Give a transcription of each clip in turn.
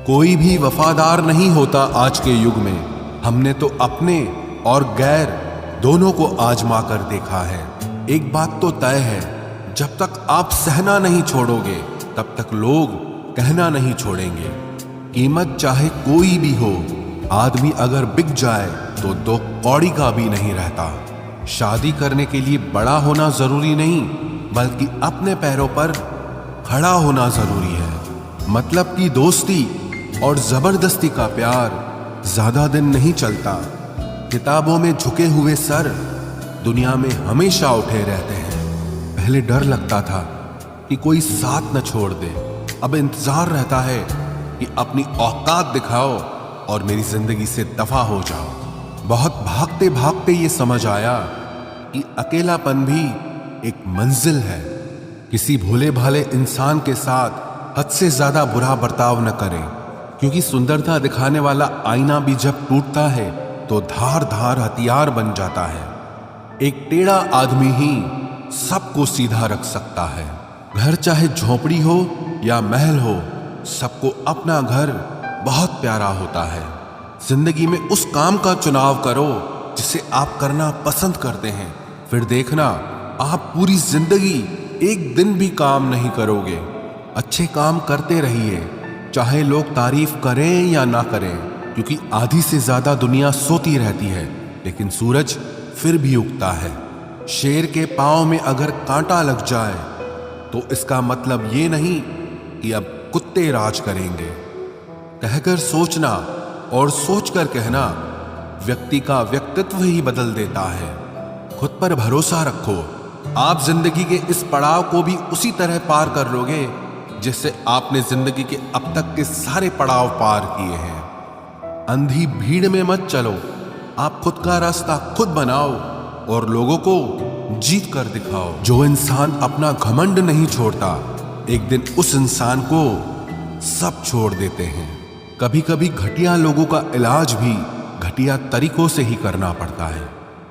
कोई भी वफादार नहीं होता आज के युग में। हमने तो अपने और गैर दोनों को आजमा कर देखा है। एक बात तो तय है, जब तक आप सहना नहीं छोड़ोगे तब तक लोग कहना नहीं छोड़ेंगे। कीमत चाहे कोई भी हो, आदमी अगर बिक जाए तो दो कौड़ी का भी नहीं रहता। शादी करने के लिए बड़ा होना जरूरी नहीं, बल्कि अपने पैरों पर खड़ा होना जरूरी है। मतलब की दोस्ती और जबरदस्ती का प्यार ज्यादा दिन नहीं चलता। किताबों में झुके हुए सर दुनिया में हमेशा उठे रहते हैं। पहले डर लगता था कि कोई साथ न छोड़ दे, अब इंतजार रहता है कि अपनी औकात दिखाओ और मेरी जिंदगी से दफा हो जाओ। बहुत भागते भागते ये समझ आया कि अकेलापन भी एक मंजिल है। किसी भोले भाले इंसान के साथ हद से ज्यादा बुरा बर्ताव न करें, क्योंकि सुंदरता दिखाने वाला आईना भी जब टूटता है तो धार धार हथियार बन जाता है। एक टेढ़ा आदमी ही सबको सीधा रख सकता है। घर चाहे झोपड़ी हो या महल हो, सबको अपना घर बहुत प्यारा होता है। जिंदगी में उस काम का चुनाव करो जिसे आप करना पसंद करते हैं, फिर देखना आप पूरी जिंदगी एक दिन भी काम नहीं करोगे। अच्छे काम करते रहिए, चाहे लोग तारीफ करें या ना करें, क्योंकि आधी से ज्यादा दुनिया सोती रहती है लेकिन सूरज फिर भी उगता है। शेर के पांव में अगर कांटा लग जाए तो इसका मतलब ये नहीं कि अब कुत्ते राज करेंगे। कहकर सोचना और सोचकर कहना व्यक्ति का व्यक्तित्व ही बदल देता है। खुद पर भरोसा रखो, आप जिंदगी के इस पड़ाव को भी उसी तरह पार कर लोगे जिससे आपने जिंदगी के अब तक के सारे पड़ाव पार किए हैं। अंधी भीड़ में मत चलो, आप खुद का रास्ता खुद बनाओ और लोगों को जीत कर दिखाओ। जो इंसान अपना घमंड नहीं छोड़ता, एक दिन उस इंसान को सब छोड़ देते हैं। कभी कभी घटिया लोगों का इलाज भी घटिया तरीकों से ही करना पड़ता है।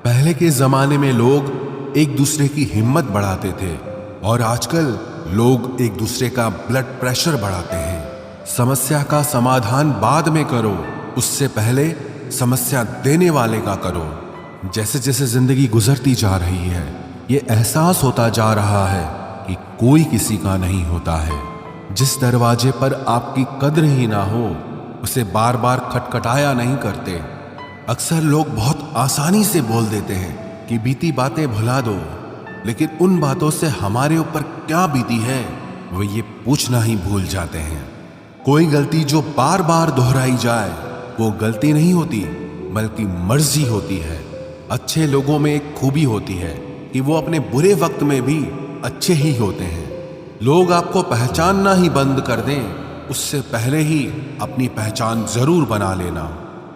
पहले के जमाने में लोग एक दूसरे की हिम्मत बढ़ाते थे और आजकल लोग एक दूसरे का ब्लड प्रेशर बढ़ाते हैं। समस्या का समाधान बाद में करो, उससे पहले समस्या देने वाले का करो। जैसे जैसे जिंदगी गुजरती जा रही है, ये एहसास होता जा रहा है कि कोई किसी का नहीं होता है। जिस दरवाजे पर आपकी कद्र ही ना हो, उसे बार बार खटखटाया नहीं करते। अक्सर लोग बहुत आसानी से बोल देते हैं कि बीती बातें भुला दो, लेकिन उन बातों से हमारे ऊपर क्या बीती है वो ये पूछना ही भूल जाते हैं। कोई गलती जो बार बार दोहराई जाए वो गलती नहीं होती, बल्कि मर्जी होती है। अच्छे लोगों में एक खूबी होती है कि वो अपने बुरे वक्त में भी अच्छे ही होते हैं। लोग आपको पहचानना ही बंद कर दें, उससे पहले ही अपनी पहचान जरूर बना लेना।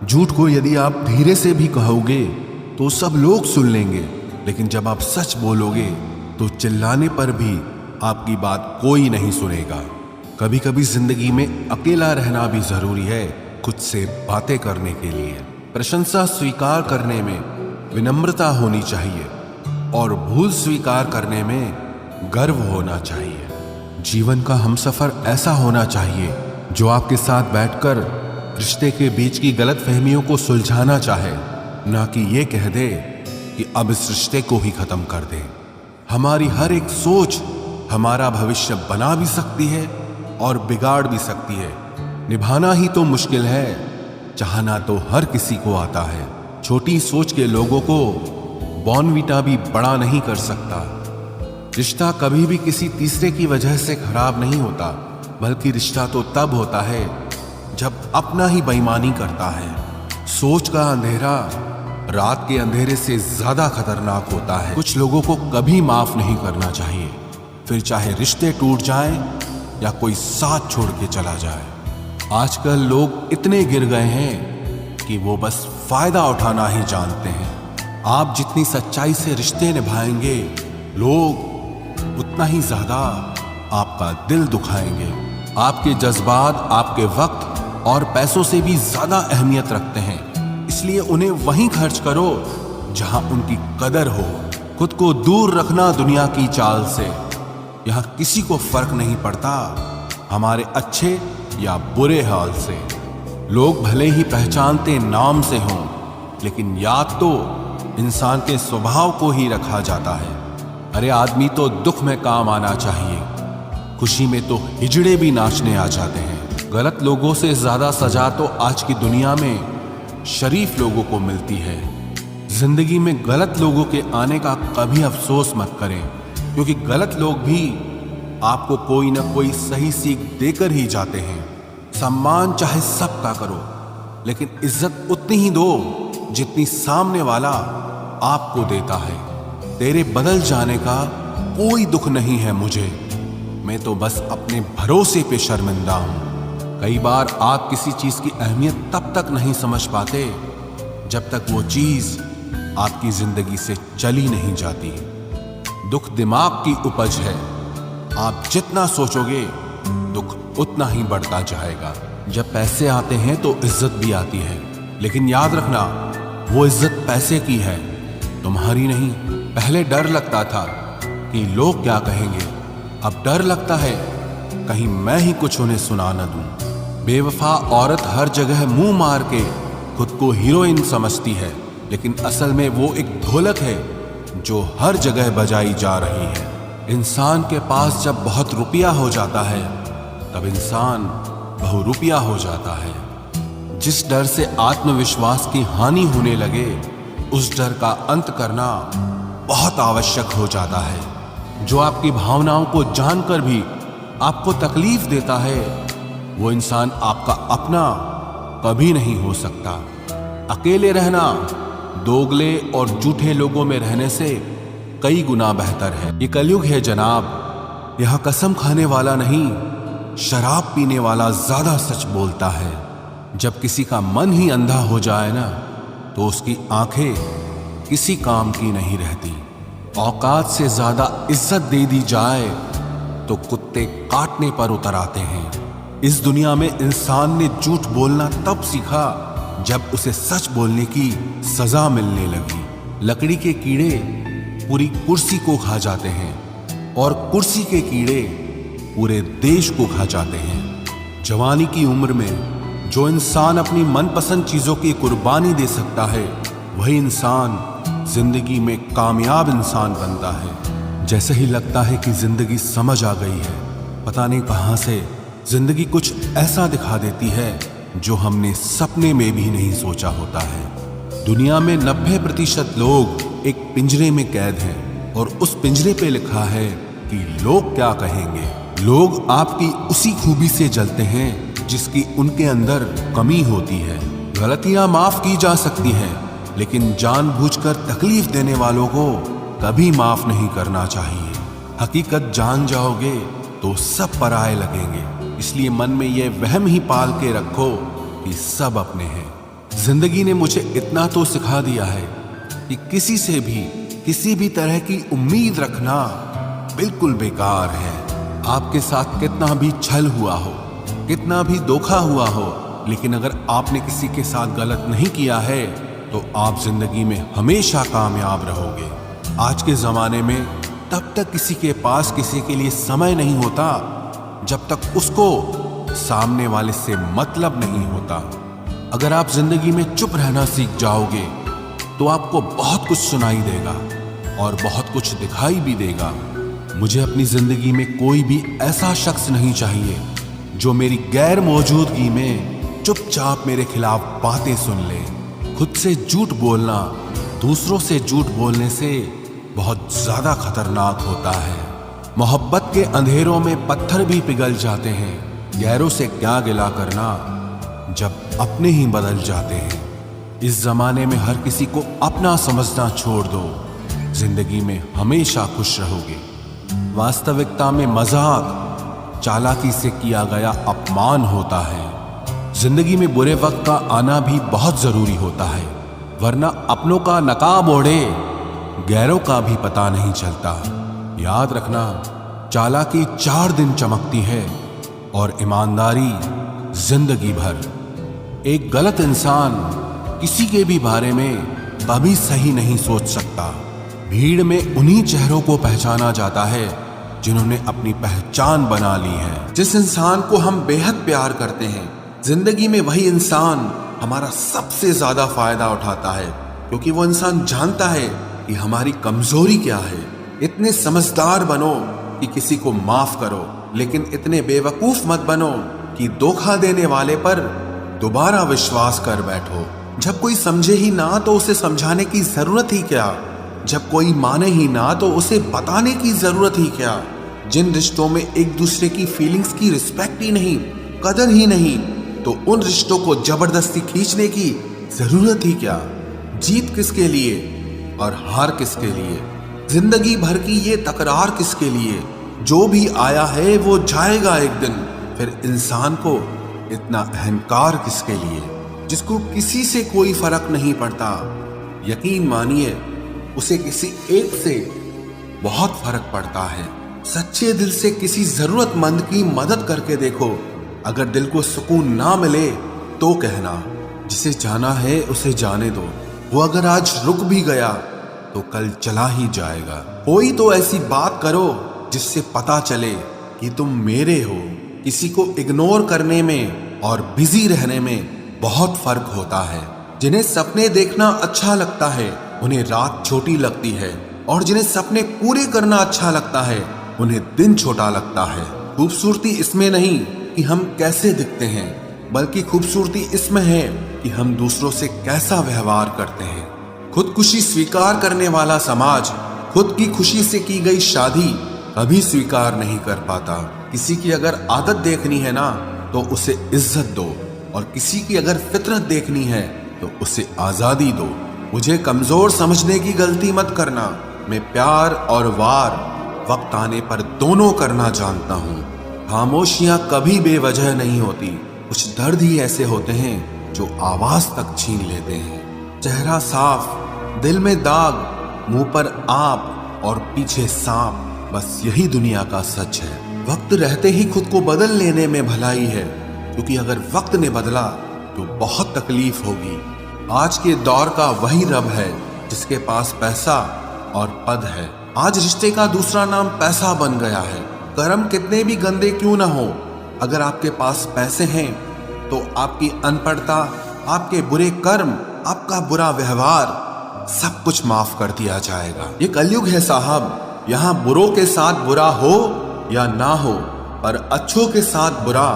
झूठ को यदि आप धीरे से भी कहोगे तो सब लोग सुन लेंगे, लेकिन जब आप सच बोलोगे तो चिल्लाने पर भी आपकी बात कोई नहीं सुनेगा। कभी कभी जिंदगी में अकेला रहना भी जरूरी है, खुद से बातें करने के लिए। प्रशंसा स्वीकार करने में विनम्रता होनी चाहिए और भूल स्वीकार करने में गर्व होना चाहिए। जीवन का हमसफर ऐसा होना चाहिए जो आपके साथ बैठकर रिश्ते के बीच की गलतफहमियों को सुलझाना चाहे, ना कि ये कह दे कि अब इस रिश्ते को ही खत्म कर दे। हमारी हर एक सोच हमारा भविष्य बना भी सकती है और बिगाड़ भी सकती है। निभाना ही तो मुश्किल है, चाहना तो हर किसी को आता है। छोटी सोच के लोगों को बॉर्नवीटा भी बड़ा नहीं कर सकता। रिश्ता कभी भी किसी तीसरे की वजह से खराब नहीं होता, बल्कि रिश्ता तो तब होता है जब अपना ही बेईमानी करता है। सोच का अंधेरा रात के अंधेरे से ज्यादा खतरनाक होता है। कुछ लोगों को कभी माफ नहीं करना चाहिए, फिर चाहे रिश्ते टूट जाएं या कोई साथ छोड़ के चला जाए। आजकल लोग इतने गिर गए हैं कि वो बस फायदा उठाना ही जानते हैं। आप जितनी सच्चाई से रिश्ते निभाएंगे, लोग उतना ही ज्यादा आपका दिल दुखाएंगे। आपके जज्बात आपके वक्त और पैसों से भी ज्यादा अहमियत रखते हैं, इसलिए उन्हें वहीं खर्च करो जहां उनकी कदर हो। खुद को दूर रखना दुनिया की चाल से। यहां किसी को फर्क नहीं पड़ता हमारे अच्छे या बुरे हाल से। लोग भले ही पहचानते नाम से हों, लेकिन याद तो इंसान के स्वभाव को ही रखा जाता है। अरे आदमी तो दुख में काम आना चाहिए, खुशी में तो हिजड़े भी नाचने आ जाते हैं। गलत लोगों से ज्यादा सजा तो आज की दुनिया में शरीफ लोगों को मिलती है। जिंदगी में गलत लोगों के आने का कभी अफसोस मत करें, क्योंकि गलत लोग भी आपको कोई ना कोई सही सीख देकर ही जाते हैं। सम्मान चाहे सबका करो, लेकिन इज्जत उतनी ही दो जितनी सामने वाला आपको देता है। तेरे बदल जाने का कोई दुख नहीं है मुझे, मैं तो बस अपने भरोसे पे शर्मिंदा हूं। कई बार आप किसी चीज की अहमियत तब तक नहीं समझ पाते जब तक वो चीज आपकी जिंदगी से चली नहीं जाती। दुख दिमाग की उपज है, आप जितना सोचोगे दुख उतना ही बढ़ता जाएगा। जब पैसे आते हैं तो इज्जत भी आती है, लेकिन याद रखना वो इज्जत पैसे की है, तुम्हारी नहीं। पहले डर लगता था कि लोग क्या कहेंगे, अब डर लगता है कहीं मैं ही कुछ उन्हें सुना न दूं। बेवफा औरत हर जगह मुंह मार के खुद को हीरोइन समझती है, लेकिन असल में वो एक ढोलक है जो हर जगह बजाई जा रही है। इंसान के पास जब बहुत रुपया हो जाता है तब इंसान बहुरुपया हो जाता है। जिस डर से आत्मविश्वास की हानि होने लगे, उस डर का अंत करना बहुत आवश्यक हो जाता है। जो आपकी भावनाओं को जानकर भी आपको तकलीफ देता है, वो इंसान आपका अपना कभी नहीं हो सकता। अकेले रहना दोगले और झूठे लोगों में रहने से कई गुना बेहतर है। ये कलयुग है जनाब, यहां कसम खाने वाला नहीं, शराब पीने वाला ज्यादा सच बोलता है। जब किसी का मन ही अंधा हो जाए ना, तो उसकी आंखें किसी काम की नहीं रहती। औकात से ज्यादा इज्जत दे दी जाए तो कुत्ते काटने पर उतर आते हैं। इस दुनिया में इंसान ने झूठ बोलना तब सीखा जब उसे सच बोलने की सजा मिलने लगी। लकड़ी के कीड़े पूरी कुर्सी को खा जाते हैं और कुर्सी के कीड़े पूरे देश को खा जाते हैं। जवानी की उम्र में जो इंसान अपनी मनपसंद चीजों की कुर्बानी दे सकता है, वही इंसान जिंदगी में कामयाब इंसान बनता है। जैसे ही लगता है कि जिंदगी समझ आ गई है, पता नहीं कहां से जिंदगी कुछ ऐसा दिखा देती है जो हमने सपने में भी नहीं सोचा होता है। दुनिया में 90% लोग एक पिंजरे में कैद हैं और उस पिंजरे पे लिखा है कि लोग क्या कहेंगे। लोग आपकी उसी खूबी से जलते हैं जिसकी उनके अंदर कमी होती है। गलतियां माफ की जा सकती हैं, लेकिन जानबूझकर तकलीफ देने वालों को कभी माफ नहीं करना चाहिए। हकीकत जान जाओगे तो सब पराये लगेंगे, इसलिए मन में यह वहम ही पाल के रखो कि सब अपने हैं। जिंदगी ने मुझे इतना तो सिखा दिया है कि किसी से भी किसी भी तरह की उम्मीद रखना बिल्कुल बेकार है। आपके साथ कितना भी छल हुआ हो, कितना भी धोखा हुआ हो, लेकिन अगर आपने किसी के साथ गलत नहीं किया है तो आप जिंदगी में हमेशा कामयाब रहोगे। आज के जमाने में तब तक किसी के पास किसी के लिए समय नहीं होता जब तक उसको सामने वाले से मतलब नहीं होता। अगर आप जिंदगी में चुप रहना सीख जाओगे तो आपको बहुत कुछ सुनाई देगा और बहुत कुछ दिखाई भी देगा। मुझे अपनी जिंदगी में कोई भी ऐसा शख्स नहीं चाहिए जो मेरी गैर मौजूदगी में चुपचाप मेरे खिलाफ बातें सुन ले। खुद से झूठ बोलना दूसरों से झूठ बोलने से बहुत ज्यादा खतरनाक होता है। मोहब्बत के अंधेरों में पत्थर भी पिघल जाते हैं, गैरों से क्या गिला करना जब अपने ही बदल जाते हैं। इस जमाने में हर किसी को अपना समझना छोड़ दो, जिंदगी में हमेशा खुश रहोगे। वास्तविकता में मजाक चालाकी से किया गया अपमान होता है। जिंदगी में बुरे वक्त का आना भी बहुत जरूरी होता है, वरना अपनों का नकाब ओढ़े गैरों का भी पता नहीं चलता। याद रखना, चालाकी 4 दिन चमकती है और ईमानदारी जिंदगी भर। एक गलत इंसान किसी के भी बारे में कभी सही नहीं सोच सकता। भीड़ में उन्हीं चेहरों को पहचाना जाता है जिन्होंने अपनी पहचान बना ली है। जिस इंसान को हम बेहद प्यार करते हैं, जिंदगी में वही इंसान हमारा सबसे ज्यादा फायदा उठाता है, क्योंकि वो इंसान जानता है कि हमारी कमजोरी क्या है। इतने समझदार बनो कि किसी को माफ करो, लेकिन इतने बेवकूफ मत बनो कि धोखा देने वाले पर दोबारा विश्वास कर बैठो। जब कोई समझे ही ना तो उसे समझाने की जरूरत ही क्या, जब कोई माने ही ना तो उसे बताने की जरूरत ही क्या। जिन रिश्तों में एक दूसरे की फीलिंग्स की रिस्पेक्ट ही नहीं, कदर ही नहीं, तो उन रिश्तों को जबरदस्ती खींचने की जरूरत ही क्या। जीत किसके लिए और हार किसके लिए, जिंदगी भर की ये तकरार किसके लिए। जो भी आया है वो जाएगा एक दिन, फिर इंसान को इतना अहंकार किसके लिए, जिसको किसी से कोई फर्क नहीं पड़ता। यकीन मानिए उसे किसी एक से बहुत फर्क पड़ता है। सच्चे दिल से किसी जरूरतमंद की मदद करके देखो। अगर दिल को सुकून ना मिले तो कहना, जिसे जाना है उसे जाने दो। वो अगर आज रुक भी गया तो कल चला ही जाएगा। कोई तो ऐसी बात करो जिससे पता चले कि तुम मेरे हो। किसी को इग्नोर करने में और बिजी रहने में बहुत फर्क होता है। जिन्हें सपने देखना अच्छा लगता है उन्हें रात छोटी लगती है, और जिन्हें सपने पूरे करना अच्छा लगता है उन्हें दिन छोटा लगता है। खूबसूरती इसमें नहीं कि हम कैसे दिखते हैं, बल्कि खूबसूरती इसमें है कि हम दूसरों से कैसा व्यवहार करते हैं। खुदकुशी स्वीकार करने वाला समाज खुद की खुशी से की गई शादी कभी स्वीकार नहीं कर पाता। किसी की अगर आदत देखनी है ना तो उसे इज्जत दो, और किसी की अगर फितरत देखनी है तो उसे आजादी दो। मुझे कमजोर समझने की गलती मत करना। मैं प्यार और वार वक्त आने पर दोनों करना जानता हूँ। खामोशियां कभी बेवजह नहीं होती। कुछ दर्द ही ऐसे होते हैं जो आवाज तक छीन लेते हैं। चेहरा साफ, दिल में दाग, मुंह पर आप और पीछे सांप, बस यही दुनिया का सच है। वक्त रहते ही खुद को बदल लेने में भलाई है, क्योंकि अगर वक्त ने बदला तो बहुत तकलीफ होगी। आज के दौर का वही रब है जिसके पास पैसा और पद है। आज रिश्ते का दूसरा नाम पैसा बन गया है। कर्म कितने भी गंदे क्यों ना हो, अगर आपके पास पैसे हैं तो आपकी अनपढ़ता, आपके बुरे कर्म, आपका बुरा व्यवहार, सब कुछ माफ कर दिया जाएगा। ये कलयुग है साहब, यहाँ बुरों के साथ बुरा हो या ना हो, पर अच्छों के साथ बुरा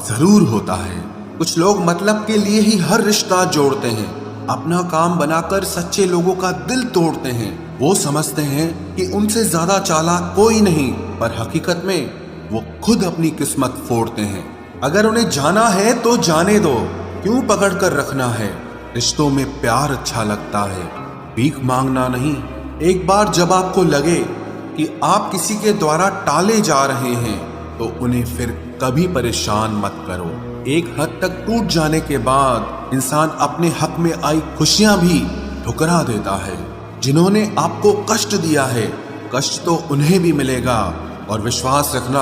जरूर होता है। कुछ लोग मतलब के लिए ही हर रिश्ता जोड़ते हैं, अपना काम बनाकर सच्चे लोगों का दिल तोड़ते हैं। वो समझते हैं कि उनसे ज्यादा चालाक कोई नहीं, पर हकीकत में वो खुद अपनी किस्मत फोड़ते हैं। अगर उन्हें जाना है तो जाने दो, क्यों पकड़ कर रखना है। रिश्तों में प्यार अच्छा लगता है, भीख मांगना नहीं। एक बार जब आपको लगे कि आप किसी के द्वारा टाले जा रहे हैं तो उन्हें फिर कभी परेशान मत करो। एक हद तक टूट जाने के बाद इंसान अपने हक में आई खुशियां भी ठुकरा देता है। जिन्होंने आपको कष्ट दिया है, कष्ट तो उन्हें भी मिलेगा, और विश्वास रखना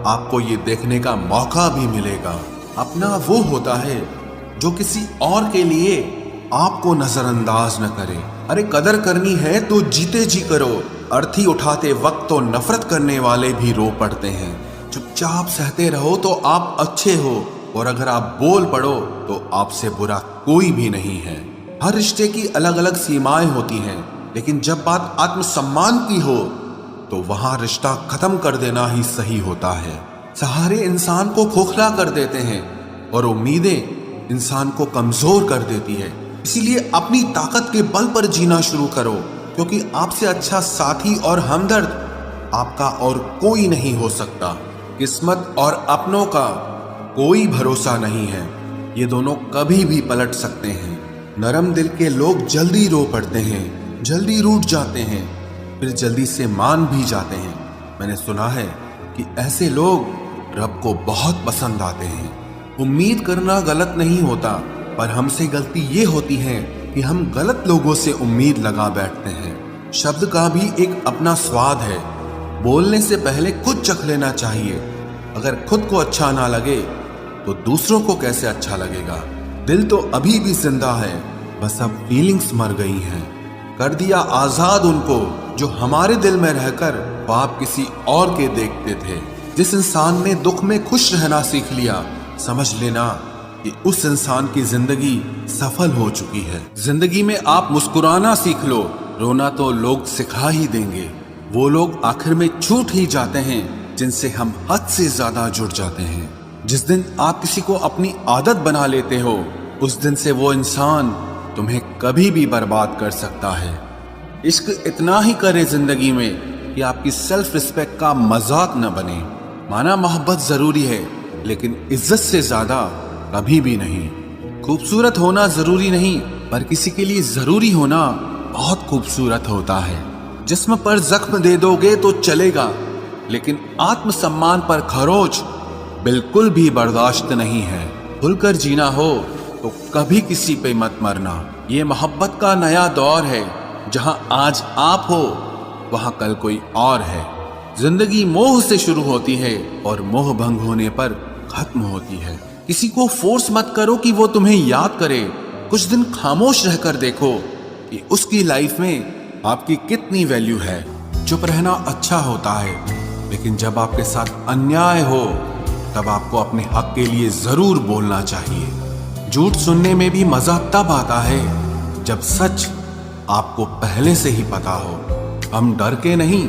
आपको ये देखने का मौका भी मिलेगा। अपना वो होता है जो किसी और के लिए आपको नजरअंदाज न करे। अरे कदर करनी है तो जीते जी करो। अर्थी उठाते वक्त तो नफरत करने वाले भी रो पड़ते हैं। चुपचाप सहते रहो तो आप अच्छे हो, और अगर आप बोल पड़ो तो आपसे बुरा कोई भी नहीं है। हर रिश्ते की अलग अलग सीमाएं होती हैं, लेकिन जब बात आत्मसम्मान की हो तो वहां रिश्ता खत्म कर देना ही सही होता है। सहारे इंसान को खोखला कर देते हैं और उम्मीदें इंसान को कमजोर कर देती है। इसीलिए अपनी ताकत के बल पर जीना शुरू करो, क्योंकि आपसे अच्छा साथी और हमदर्द आपका और कोई नहीं हो सकता। किस्मत और अपनों का कोई भरोसा नहीं है, ये दोनों कभी भी पलट सकते हैं। नरम दिल के लोग जल्दी रो पड़ते हैं, जल्दी रूठ जाते हैं, फिर जल्दी से मान भी जाते हैं। मैंने सुना है कि ऐसे लोग रब को बहुत पसंद आते हैं। उम्मीद करना गलत नहीं होता, पर हमसे गलती ये होती है कि हम गलत लोगों से उम्मीद लगा बैठते हैं। शब्द का भी एक अपना स्वाद है, बोलने से पहले खुद चख लेना चाहिए। अगर खुद को अच्छा ना लगे तो दूसरों को कैसे अच्छा लगेगा। दिल तो अभी भी जिंदा है, बस अब फीलिंग्स मर गई हैं। कर दिया आजाद उनको जो हमारे दिल में रहकर ख्वाब किसी और के देखते थे। जिस इंसान ने दुख में खुश रहना सीख लिया, समझ लेना कि उस इंसान की जिंदगी सफल हो चुकी है। जिंदगी में आप मुस्कुराना सीख लो, रोना तो लोग सिखा ही देंगे। वो लोग आखिर में छूट ही जाते हैं जिनसे हम हद से ज्यादा जुड़ जाते हैं। जिस दिन आप किसी को अपनी आदत बना लेते हो, उस दिन से वो इंसान तुम्हें कभी भी बर्बाद कर सकता है। इश्क इतना ही करे जिंदगी में कि आपकी सेल्फ रिस्पेक्ट का मजाक न बने। माना मोहब्बत जरूरी है, लेकिन इज्जत से ज्यादा कभी भी नहीं। खूबसूरत होना जरूरी नहीं, पर किसी के लिए जरूरी होना बहुत खूबसूरत होता है। जिस्म पर जख्म दे दोगे तो चलेगा, लेकिन आत्मसम्मान पर खरोच बिल्कुल भी बर्दाश्त नहीं है। खुलकर जीना हो तो कभी किसी पे मत मरना। ये मोहब्बत का नया दौर है, जहां आज आप हो वहां कल कोई और है। जिंदगी मोह से शुरू होती है और मोह भंग होने पर खत्म होती है। किसी को फोर्स मत करो कि वो तुम्हें याद करे। कुछ दिन खामोश रहकर देखो कि उसकी लाइफ में आपकी कितनी वैल्यू है। चुप रहना अच्छा होता है, लेकिन जब आपके साथ अन्याय हो तब आपको अपने हक के लिए जरूर बोलना चाहिए। झूठ सुनने में भी मजा तब आता है जब सच आपको पहले से ही पता हो। हम डर के नहीं,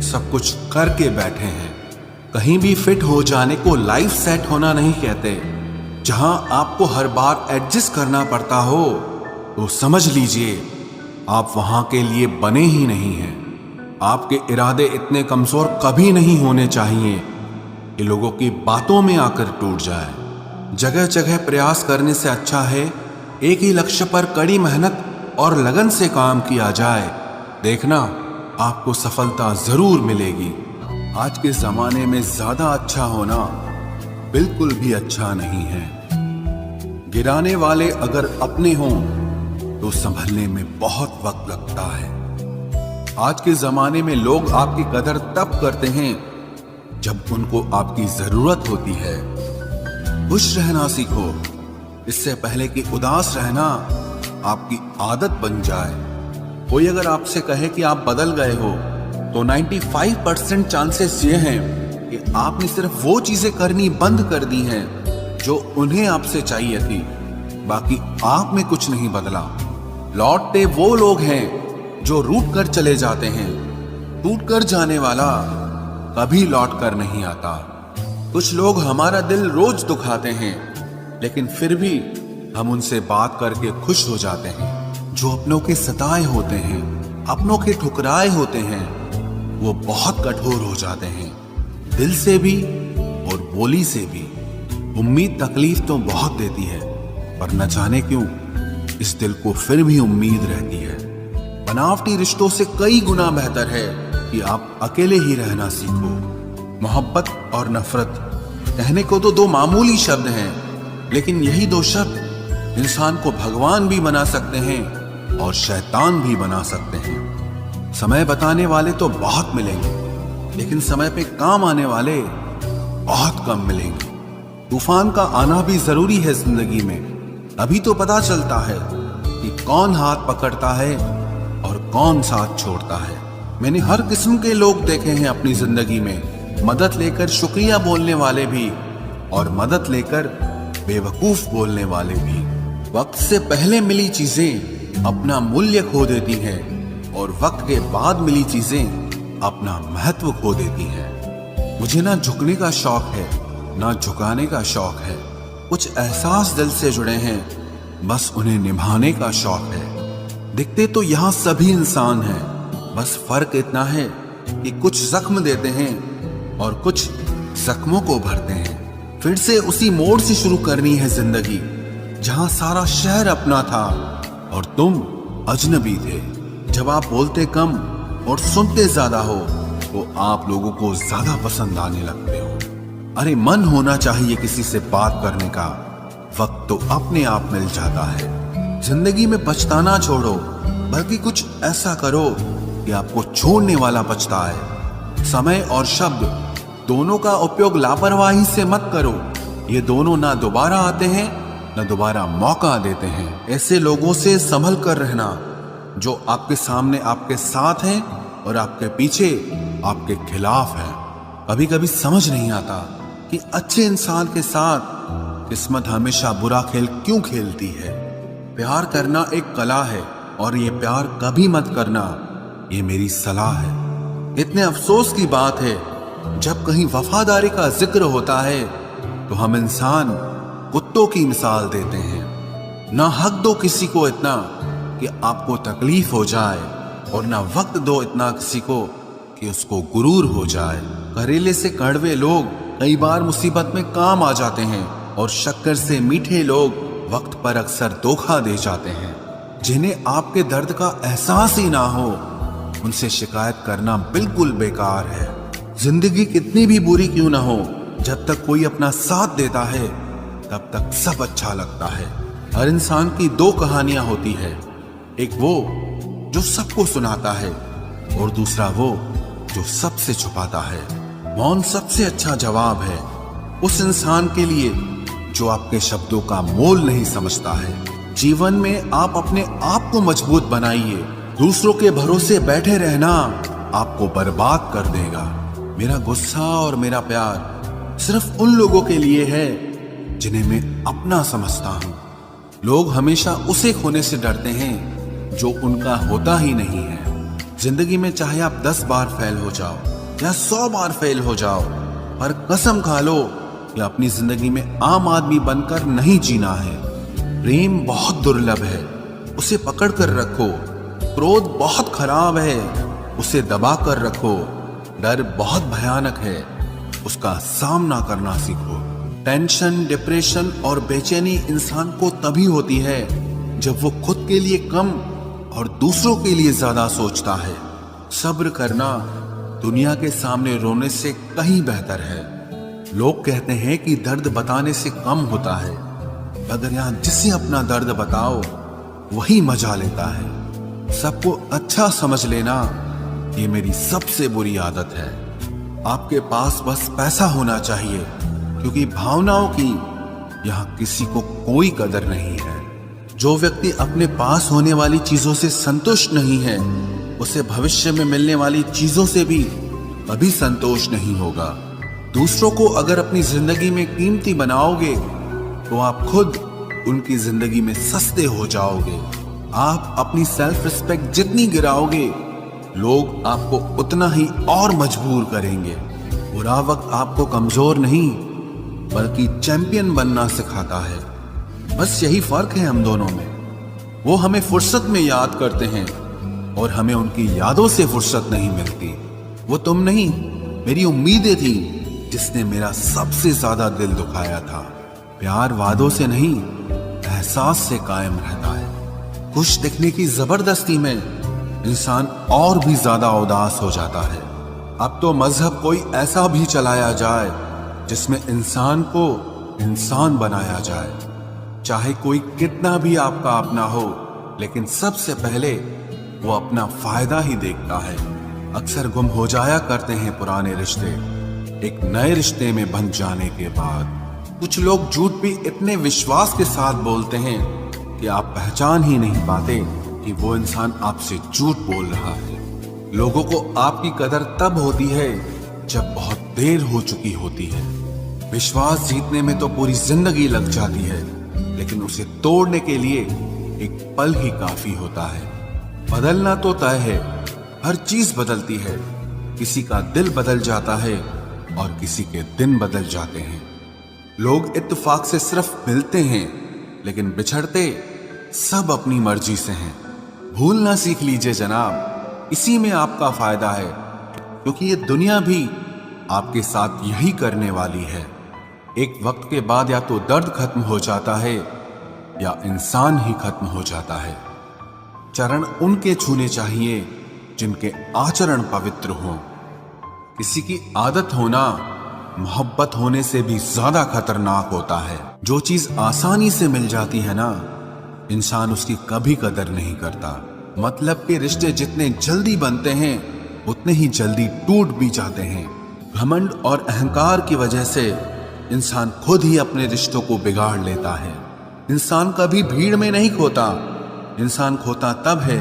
सब कुछ करके बैठे हैं। कहीं भी फिट हो जाने को लाइफ सेट होना नहीं कहते। जहां आपको हर बार एडजस्ट करना पड़ता हो तो समझ लीजिए आप वहां के लिए बने ही नहीं हैं। आपके इरादे इतने कमजोर कभी नहीं होने चाहिए कि लोगों की बातों में आकर टूट जाए। जगह जगह प्रयास करने से अच्छा है एक ही लक्ष्य पर कड़ी मेहनत और लगन से काम किया जाए। देखना आपको सफलता जरूर मिलेगी। आज के जमाने में ज्यादा अच्छा होना बिल्कुल भी अच्छा नहीं है। गिराने वाले अगर अपने हों तो संभलने में बहुत वक्त लगता है। आज के जमाने में लोग आपकी कदर तब करते हैं जब उनको आपकी जरूरत होती है। खुश रहना सीखो, इससे पहले कि उदास रहना आपकी आदत बन जाए। कोई अगर आपसे कहे कि आप बदल गए हो तो 95% चांसेस ये हैं कि आपने सिर्फ वो चीजें करनी बंद कर दी हैं जो उन्हें आपसे चाहिए थी। बाकी आप में कुछ नहीं बदला। लौटते वो लोग हैं जो रूठ कर चले जाते हैं। टूट कर जाने वाला कभी लौट कर नहीं आता। कुछ लोग हमारा दिल रोज दुखाते हैं, लेकिन फिर भी हम उनसे बात करके खुश हो जाते हैं। जो अपनों के सताए होते हैं, अपनों के ठुकराए होते हैं, वो बहुत कठोर हो जाते हैं, दिल से भी और बोली से भी। उम्मीद तकलीफ तो बहुत देती है, पर न जाने क्यों इस दिल को फिर भी उम्मीद रहती है। बनावटी रिश्तों से कई गुना बेहतर है कि आप अकेले ही रहना सीखो। मोहब्बत और नफरत कहने को तो दो मामूली शब्द हैं, लेकिन यही दो शब्द इंसान को भगवान भी बना सकते हैं और शैतान भी बना सकते हैं। समय बताने वाले तो बहुत मिलेंगे, लेकिन समय पे काम आने वाले बहुत कम मिलेंगे। तूफान का आना भी जरूरी है जिंदगी में, अभी तो पता चलता है कि कौन हाथ पकड़ता है और कौन साथ छोड़ता है। मैंने हर किस्म के लोग देखे हैं अपनी जिंदगी में, मदद लेकर शुक्रिया बोलने वाले भी और मदद लेकर बेवकूफ बोलने वाले भी। वक्त से पहले मिली चीजें अपना मूल्य खो देती हैं और वक्त के बाद मिली चीजें अपना महत्व खो देती हैं। मुझे ना झुकने का शौक है, ना झुकाने का शौक है। कुछ एहसास दिल से जुड़े हैं, बस उन्हें निभाने का शौक है। दिखते तो यहाँ सभी इंसान हैं, बस फर्क इतना है कि कुछ जख्म देते हैं और कुछ जख्मों को भरते हैं। फिर से उसी मोड़ से शुरू करनी है जिंदगी, जहां सारा शहर अपना था और तुम अजनबी थे। जब आप बोलते कम और सुनते ज्यादा हो तो आप लोगों को ज्यादा पसंद आने लगते हो। अरे मन होना चाहिए किसी से बात करने का, वक्त तो अपने आप मिल जाता है। जिंदगी में पछताना छोड़ो, बल्कि कुछ ऐसा करो कि आपको छोड़ने वाला पछताए। समय और शब्द दोनों का उपयोग लापरवाही से मत करो। ये दोनों ना दोबारा आते हैं ना दोबारा मौका देते हैं। ऐसे लोगों से संभल कर रहना जो आपके सामने आपके साथ हैं और आपके पीछे आपके खिलाफ है। कभी कभी समझ नहीं आता कि अच्छे इंसान के साथ किस्मत हमेशा बुरा खेल क्यों खेलती है। प्यार करना एक कला है और ये प्यार कभी मत करना, ये मेरी सलाह है। इतने अफसोस की बात है, जब कहीं वफादारी का जिक्र होता है तो हम इंसान कुत्तों की मिसाल देते हैं। ना हक दो किसी को इतना कि आपको तकलीफ हो जाए, और ना वक्त दो इतना किसी को कि उसको गुरूर हो जाए। करेले से कड़वे लोग कई बार मुसीबत में काम आ जाते हैं, और शक्कर से मीठे लोग वक्त पर अक्सर धोखा दे जाते हैं। जिन्हें आपके दर्द का एहसास ही ना हो, उनसे शिकायत करना बिल्कुल बेकार है। जिंदगी कितनी भी बुरी क्यों ना हो, जब तक कोई अपना साथ देता है तब तक सब अच्छा लगता है। हर इंसान की दो कहानियां होती है, एक वो जो सबको सुनाता है और दूसरा वो जो सबसे छुपाता है। मौन सबसे अच्छा जवाब है उस इंसान के लिए जो आपके शब्दों का मोल नहीं समझता है। जीवन में आप अपने आप को मजबूत बनाइए। दूसरों के भरोसे बैठे रहना आपको बर्बाद कर देगा। मेरा गुस्सा और मेरा प्यार सिर्फ उन लोगों के लिए है जिन्हें मैं अपना समझता हूँ। लोग हमेशा उसे खोने से डरते हैं जो उनका होता ही नहीं है। जिंदगी में चाहे आप 10 बार फेल हो जाओ या 100 बार फेल हो जाओ, पर कसम खा लो कि अपनी जिंदगी में आम आदमी बनकर नहीं जीना है। प्रेम बहुत दुर्लभ है, उसे पकड़ कर रखो। क्रोध बहुत खराब है, उसे दबा कर रखो। डर बहुत भयानक है, उसका सामना करना सीखो। टेंशन, डिप्रेशन और बेचैनी इंसान को तभी होती है जब वो खुद के लिए कम और दूसरों के लिए ज्यादा सोचता है। सब्र करना दुनिया के सामने रोने से कहीं बेहतर है। लोग कहते हैं कि दर्द बताने से कम होता है, अगर यहाँ जिसे अपना दर्द बताओ वही मजा लेता है। सबको अच्छा समझ लेना ये मेरी सबसे बुरी आदत है। आपके पास बस पैसा होना चाहिए, क्योंकि भावनाओं की यहाँ किसी को कोई कदर नहीं है। जो व्यक्ति अपने पास होने वाली चीजों से संतुष्ट नहीं है, उसे भविष्य में मिलने वाली चीजों से भी कभी संतोष नहीं होगा। दूसरों को अगर अपनी जिंदगी में कीमती बनाओगे तो आप खुद उनकी जिंदगी में सस्ते हो जाओगे। आप अपनी सेल्फ रिस्पेक्ट जितनी गिराओगे, लोग आपको उतना ही और मजबूर करेंगे। बुरा वक्त आपको कमजोर नहीं बल्कि चैंपियन बनना सिखाता है। बस यही फर्क है हम दोनों में। वो हमें फुर्सत में याद करते हैं और हमें उनकी यादों से फुर्सत नहीं मिलती। वो तुम नहीं, मेरी उम्मीदें थी जिसने मेरा सबसे ज्यादा दिल दुखाया था। प्यार वादों से नहीं, एहसास से कायम रहता है। खुश दिखने की जबरदस्ती में इंसान और भी ज्यादा उदास हो जाता है। अब तो मजहब कोई ऐसा भी चलाया जाए जिसमें इंसान को इंसान बनाया जाए। चाहे कोई कितना भी आपका अपना हो, लेकिन सबसे पहले वो अपना फायदा ही देखता है। अक्सर गुम हो जाया करते हैं पुराने रिश्ते एक नए रिश्ते में बन जाने के बाद। कुछ लोग झूठ भी इतने विश्वास के साथ बोलते हैं कि आप पहचान ही नहीं पाते कि वो इंसान आपसे झूठ बोल रहा है। लोगों को आपकी कदर तब होती है जब बहुत देर हो चुकी होती है। विश्वास जीतने में तो पूरी जिंदगी लग जाती है, लेकिन उसे तोड़ने के लिए एक पल ही काफी होता है। बदलना तो तय है, हर चीज बदलती है। किसी का दिल बदल जाता है और किसी के दिन बदल जाते हैं। लोग इत्तेफाक से सिर्फ मिलते हैं, लेकिन बिछड़ते सब अपनी मर्जी से हैं। भूलना सीख लीजिए जनाब, इसी में आपका फायदा है, क्योंकि ये दुनिया भी आपके साथ यही करने वाली है। एक वक्त के बाद या तो दर्द खत्म हो जाता है या इंसान ही खत्म हो जाता है। चरण उनके छूने चाहिए जिनके आचरण पवित्र हों। किसी की आदत होना मोहब्बत होने से भी ज्यादा खतरनाक होता है। जो चीज आसानी से मिल जाती है ना, इंसान उसकी कभी कदर नहीं करता। मतलब के रिश्ते जितने जल्दी बनते हैं उतने ही जल्दी टूट भी जाते हैं। घमंड और अहंकार की वजह से इंसान खुद ही अपने रिश्तों को बिगाड़ लेता है। इंसान कभी भीड़ में नहीं खोता, इंसान खोता तब है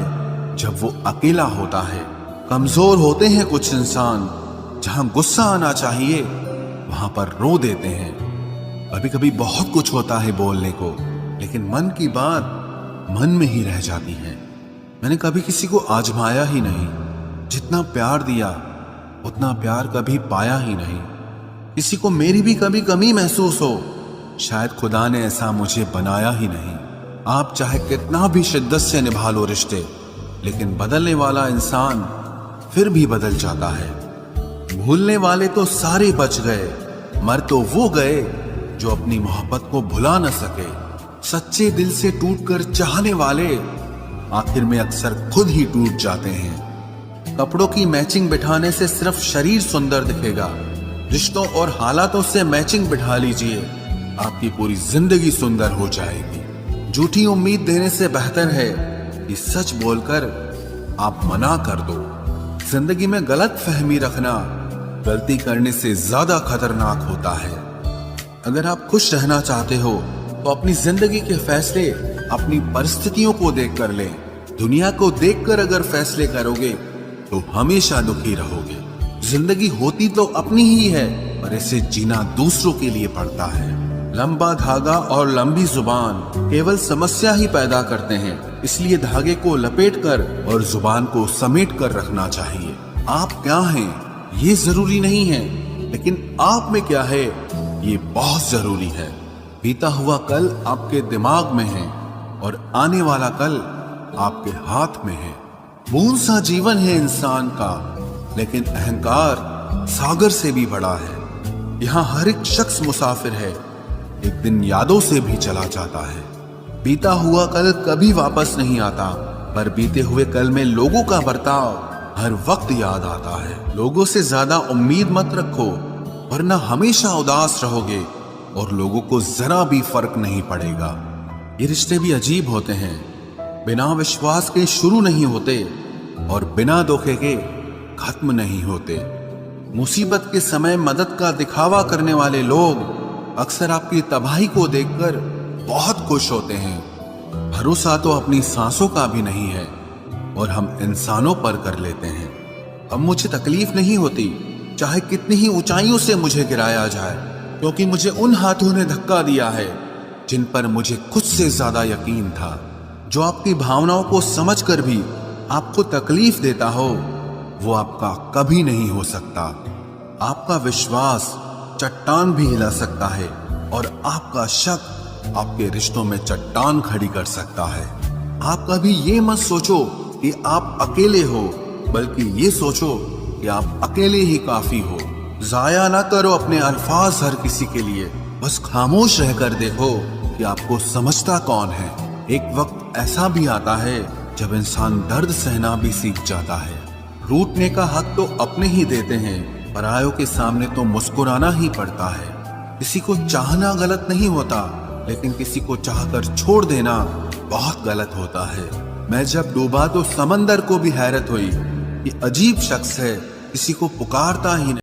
जब वो अकेला होता है। कमजोर होते हैं कुछ इंसान, जहां गुस्सा आना चाहिए वहां पर रो देते हैं। कभी कभी बहुत कुछ होता है बोलने को, लेकिन मन की बात मन में ही रह जाती है। मैंने कभी किसी को आजमाया ही नहीं, जितना प्यार दिया उतना प्यार कभी पाया ही नहीं। किसी को मेरी भी कभी कमी महसूस हो, शायद खुदा ने ऐसा मुझे बनाया ही नहीं। आप चाहे कितना भी शिद्दत से निभा लो रिश्ते, लेकिन बदलने वाला इंसान फिर भी बदल जाता है। भूलने वाले तो सारे बच गए, मर तो वो गए जो अपनी मोहब्बत को भुला न सके। सच्चे दिल से टूटकर चाहने वाले आखिर में अक्सर खुद ही टूट जाते हैं। कपड़ों की मैचिंग बिठाने से सिर्फ शरीर सुंदर दिखेगा, रिश्तों और हालातों से मैचिंग बिठा लीजिए, आपकी पूरी जिंदगी सुंदर हो जाएगी। झूठी उम्मीद देने से बेहतर है कि सच बोलकर आप मना कर दो। जिंदगी में गलत फहमी रखना गलती करने से ज्यादा खतरनाक होता है। अगर आप खुश रहना चाहते हो तो अपनी जिंदगी के फैसले अपनी परिस्थितियों को देखकर लें। दुनिया को देखकर अगर फैसले करोगे तो हमेशा दुखी रहोगे। जिंदगी होती तो अपनी ही है, पर इसे जीना दूसरों के लिए पड़ता है। लंबा धागा और लंबी जुबान केवल समस्या ही पैदा करते हैं, इसलिए धागे को लपेटकर और जुबान को समेट कर रखना चाहिए। आप क्या हैं ये जरूरी नहीं है, लेकिन आप में क्या है ये बहुत जरूरी है। बीता हुआ कल आपके दिमाग में है और आने वाला कल आपके हाथ में है। बूंद सा जीवन है इंसान का, लेकिन अहंकार सागर से भी बड़ा है। यहाँ हर एक शख्स मुसाफिर है, एक दिन यादों से भी चला जाता है। बीता हुआ कल कभी वापस नहीं आता, पर बीते हुए कल में लोगों का बर्ताव हर वक्त याद आता है। लोगों से ज्यादा उम्मीद मत रखो, वरना हमेशा उदास रहोगे और लोगों को जरा भी फर्क नहीं पड़ेगा। ये रिश्ते भी अजीब होते हैं, बिना विश्वास के शुरू नहीं होते और बिना धोखे के खत्म नहीं होते। मुसीबत के समय मदद का दिखावा करने वाले लोग अक्सर आपकी तबाही को देखकर बहुत खुश होते हैं। भरोसा तो अपनी सांसों का भी नहीं है और हम इंसानों पर कर लेते हैं। अब मुझे तकलीफ नहीं होती, चाहे कितनी ही ऊंचाइयों से मुझे गिराया जाए, क्योंकि मुझे उन हाथों ने धक्का दिया है जिन पर मुझे खुद से ज्यादा यकीन था। जो आपकी भावनाओं को समझकर भी आपको तकलीफ देता हो, वो आपका कभी नहीं हो सकता। आपका विश्वास चट्टान भी हिला सकता है और आपका शक आपके रिश्तों में चट्टान खड़ी कर सकता है। आप कभी ये मत सोचो कि आप अकेले हो, बल्कि ये सोचो कि आप अकेले ही काफी हो। जाया ना करो अपने अल्फाज हर किसी के लिए, बस खामोश रहकर देखो कि आपको समझता कौन है। एक वक्त ऐसा भी आता है जब इंसान दर्द सहना भी सीख जाता है। रूठने का हक तो अपने ही देते हैं, परायों के सामने तो मुस्कुराना ही पड़ता है। किसी को चाहना गलत नहीं होता, लेकिन किसी को चाहकर छोड़ देना बहुत गलत होता है। मैं जब डूबा तो समंदर को भी हैरत हुई कि अजीब शख्स है, किसी को पुकारता ही नहीं।